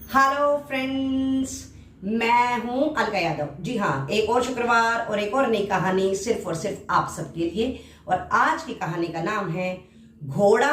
Hello friends, मैं हूं अलका यादव। जी हाँ, एक और शुक्रवार और एक और नई कहानी सिर्फ और सिर्फ आप सबके लिए। और आज की कहानी का नाम है घोड़ा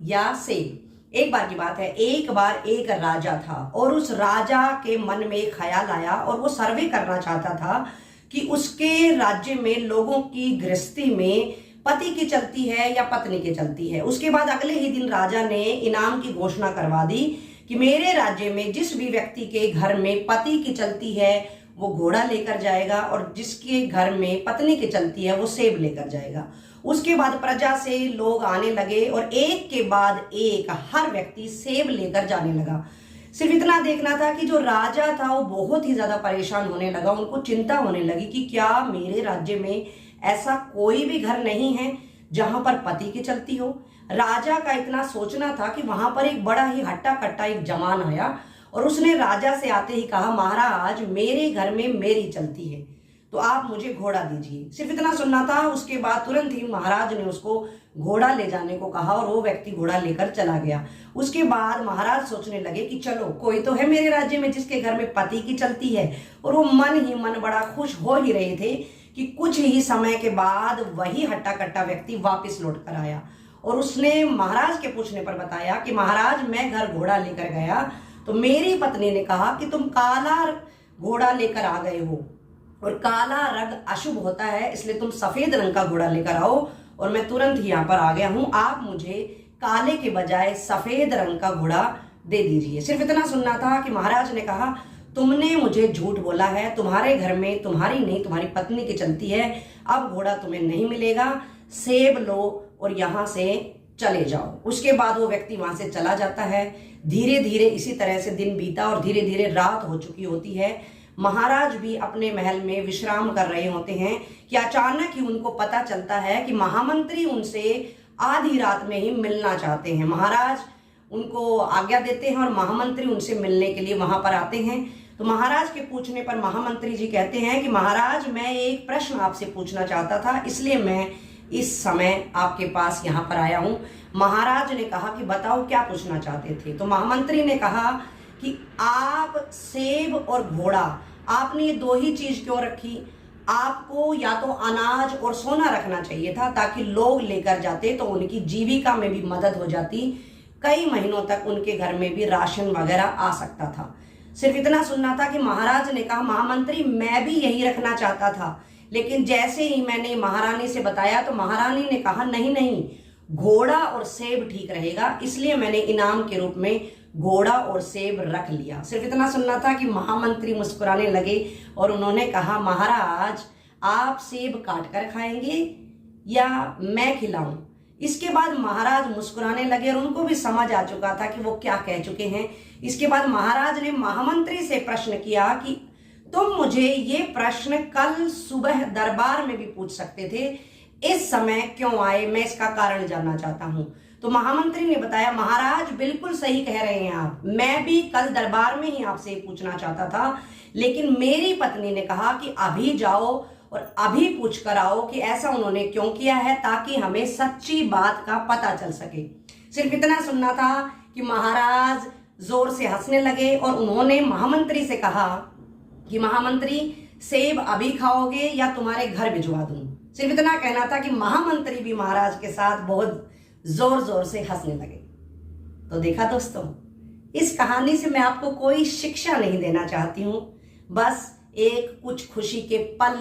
या सेब। एक बार की बात है, एक बार एक राजा था और उस राजा के मन में एक ख्याल आया और वो सर्वे करना चाहता था कि उसके राज्य में लोगों की गृहस्थी में पति की चलती है या पत्नी की चलती है। उसके बाद अगले ही दिन राजा ने इनाम की घोषणा करवा दी कि मेरे राज्य में जिस भी व्यक्ति के घर में पति की चलती है वो घोड़ा लेकर जाएगा और जिसके घर में पत्नी की चलती है वो सेब लेकर जाएगा। उसके बाद प्रजा से लोग आने लगे और एक के बाद एक हर व्यक्ति सेब लेकर जाने लगा। सिर्फ इतना देखना था कि जो राजा था वो बहुत ही ज्यादा परेशान होने लगा। उनको चिंता होने लगी कि क्या मेरे राज्य में ऐसा कोई भी घर नहीं है जहां पर पति की चलती हो। राजा का इतना सोचना था कि वहां पर एक बड़ा ही हट्टा कट्टा एक जवान आया और उसने राजा से आते ही कहा, महाराज मेरे घर में मेरी चलती है तो आप मुझे घोड़ा दीजिए। सिर्फ इतना सुनना था। उसके बाद तुरंत ही महाराज ने उसको घोड़ा ले जाने को कहा और वो व्यक्ति घोड़ा लेकर चला गया। उसके बाद महाराज सोचने लगे कि चलो कोई तो है मेरे राज्य में जिसके घर में पति की चलती है। और वो मन ही मन बड़ा खुश हो ही रहे थे कि कुछ ही समय के बाद वही हट्टा कट्टा व्यक्ति वापस लौट कर आया और उसने महाराज के पूछने पर बताया कि महाराज मैं घर घोड़ा लेकर गया तो मेरी पत्नी ने कहा कि तुम काला घोड़ा लेकर आ गए हो और काला रंग अशुभ होता है, इसलिए तुम सफेद रंग का घोड़ा लेकर आओ। और मैं तुरंत ही यहाँ पर आ गया हूँ, आप मुझे काले के बजाय सफेद रंग का घोड़ा दे दीजिए। सिर्फ इतना सुनना था कि महाराज ने कहा, तुमने मुझे झूठ बोला है, तुम्हारे घर में तुम्हारी नहीं तुम्हारी पत्नी की चलती है, अब घोड़ा तुम्हें नहीं मिलेगा, सेब लो और यहाँ से चले जाओ। उसके बाद वो व्यक्ति वहां से चला जाता है। धीरे धीरे इसी तरह से दिन बीता और धीरे धीरे रात हो चुकी होती है। महाराज भी अपने महल में विश्राम कर रहे होते हैं कि अचानक ही उनको पता चलता है कि महामंत्री उनसे आधी रात में ही मिलना चाहते हैं। महाराज उनको आज्ञा देते हैं और महामंत्री उनसे मिलने के लिए वहां पर आते हैं। तो महाराज के पूछने पर महामंत्री जी कहते हैं कि महाराज मैं एक प्रश्न आपसे पूछना चाहता था, इसलिए मैं इस समय आपके पास यहाँ पर आया हूँ। महाराज ने कहा कि बताओ क्या पूछना चाहते थे। तो महामंत्री ने कहा कि आप सेब और घोड़ा, आपने ये दो ही चीज क्यों रखी? आपको या तो अनाज और सोना रखना चाहिए था ताकि लोग लेकर जाते तो उनकी जीविका में भी मदद हो जाती, कई महीनों तक उनके घर में भी राशन वगैरह आ सकता था। सिर्फ इतना सुनना था कि महाराज ने कहा, महामंत्री मैं भी यही रखना चाहता था, लेकिन जैसे ही मैंने महारानी से बताया तो महारानी ने कहा नहीं नहीं, घोड़ा और सेब ठीक रहेगा, इसलिए मैंने इनाम के रूप में घोड़ा और सेब रख लिया। सिर्फ इतना सुनना था कि महामंत्री मुस्कुराने लगे और उन्होंने कहा, महाराज आप सेब काट कर खाएंगे या मैं खिलाऊं? इसके बाद महाराज मुस्कुराने लगे और उनको भी समझ आ चुका था कि वो क्या कह चुके हैं। इसके बाद महाराज ने महामंत्री से प्रश्न किया कि तुम मुझे ये प्रश्न कल सुबह दरबार में भी पूछ सकते थे, इस समय क्यों आए? मैं इसका कारण जानना चाहता हूं। तो महामंत्री ने बताया, महाराज बिल्कुल सही कह रहे हैं आप, मैं भी कल दरबार में ही आपसे पूछना चाहता था, लेकिन मेरी पत्नी ने कहा कि अभी जाओ और अभी पूछ कर आओ कि ऐसा उन्होंने क्यों किया है, ताकि हमें सच्ची बात का पता चल सके। सिर्फ इतना सुनना था कि महाराज जोर से हंसने लगे और उन्होंने महामंत्री से कहा कि महामंत्री सेब अभी खाओगे या तुम्हारे घर भिजवा दूं? सिर्फ इतना कहना था कि महामंत्री भी महाराज के साथ बहुत जोर जोर से हंसने लगे। तो देखा दोस्तों, इस कहानी से मैं आपको कोई शिक्षा नहीं देना चाहती हूं, बस एक कुछ खुशी के पल,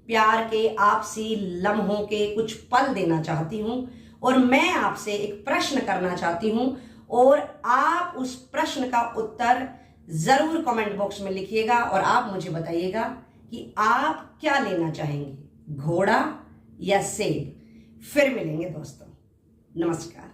प्यार के आपसी लम्हों के कुछ पल देना चाहती हूं। और मैं आपसे एक प्रश्न करना चाहती हूं और आप उस प्रश्न का उत्तर जरूर कमेंट बॉक्स में लिखिएगा और आप मुझे बताइएगा कि आप क्या लेना चाहेंगे, घोड़ा या सेब। फिर मिलेंगे दोस्तों, नमस्कार।